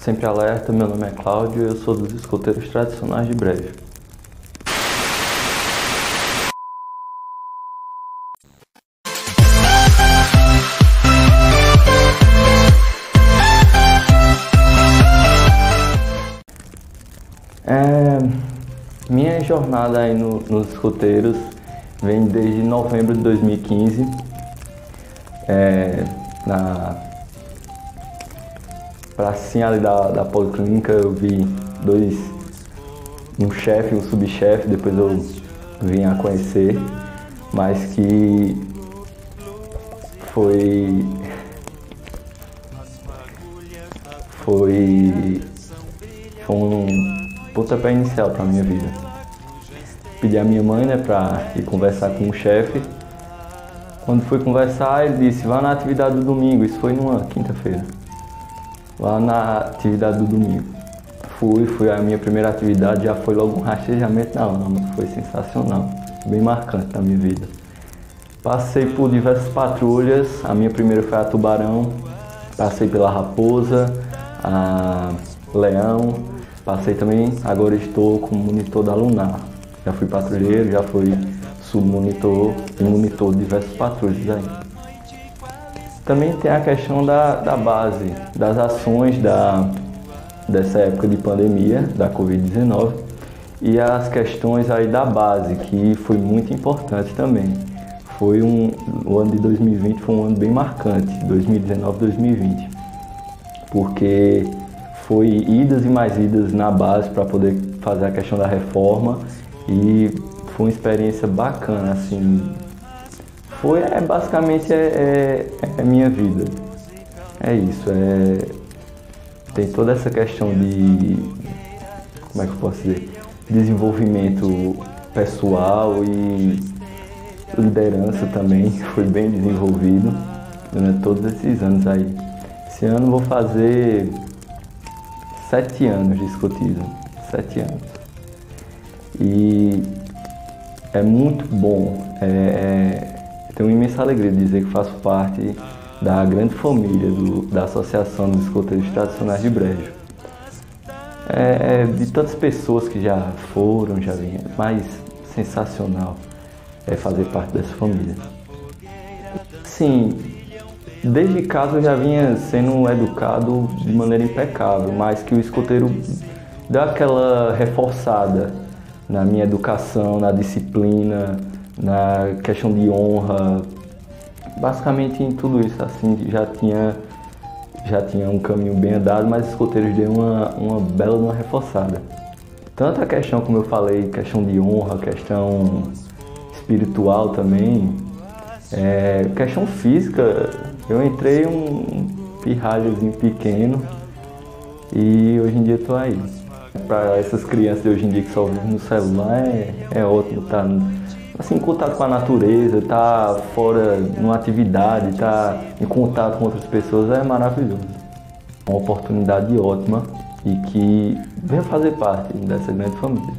Sempre alerta, meu nome é Cláudio e eu sou dos escoteiros tradicionais de Brejo. Minha jornada aí nos escoteiros vem desde novembro de 2015. Na pracinha ali da Policlínica eu vi um chefe e um subchefe, depois eu vim a conhecer, mas que foi um pontapé inicial para a minha vida. Pedi a minha mãe, para ir conversar com o chefe. Quando fui conversar, ele disse: vá na atividade do domingo. Isso foi numa quinta-feira. Lá na atividade do domingo. Fui a minha primeira atividade, já foi logo um rastejamento na lama. Foi sensacional, bem marcante na minha vida. Passei por diversas patrulhas. A minha primeira foi a Tubarão. Passei pela Raposa, a Leão. Passei também, agora estou como monitor da Lunar. Já fui patrulheiro, já fui submonitor e monitor de diversas patrulhas aí. Também tem a questão da base, das ações dessa época de pandemia, da Covid-19, e as questões aí da base, que foi muito importante também. O ano de 2020 foi um ano bem marcante, 2019-2020, porque foi idas e mais idas na base para poder fazer a questão da reforma e foi uma experiência bacana, assim. Basicamente minha vida. É isso, tem toda essa questão de, como é que eu posso dizer, desenvolvimento pessoal e liderança também, foi bem desenvolvido durante todos esses anos aí. Esse ano vou fazer 7 anos de escotismo, 7 anos. E é muito bom, tenho uma imensa alegria de dizer que faço parte da grande família da Associação dos Escoteiros Tradicionais de Brejo. De tantas pessoas que já foram, já vieram, mas sensacional fazer parte dessa família. Sim, desde casa eu já vinha sendo educado de maneira impecável, mas que o escoteiro dá aquela reforçada na minha educação, na disciplina, na questão de honra, basicamente em tudo isso, assim, já tinha um caminho bem andado, mas os escoteiros deu uma bela reforçada. Tanto a questão, como eu falei, questão de honra, questão espiritual também, questão física, eu entrei um pirralhozinho pequeno e hoje em dia estou aí. Para essas crianças de hoje em dia que só vivem no celular, é ótimo estar assim, em contato com a natureza, estar fora numa atividade, estar em contato com outras pessoas é maravilhoso. Uma oportunidade ótima e que venha fazer parte dessa grande família.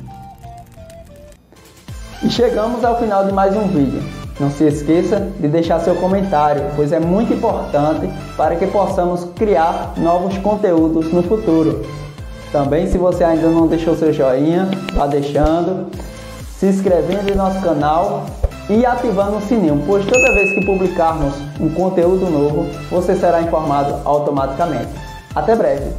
E chegamos ao final de mais um vídeo. Não se esqueça de deixar seu comentário, pois é muito importante para que possamos criar novos conteúdos no futuro. Também, se você ainda não deixou seu joinha, vá deixando, se inscrevendo em nosso canal e ativando o sininho, pois toda vez que publicarmos um conteúdo novo, você será informado automaticamente. Até breve!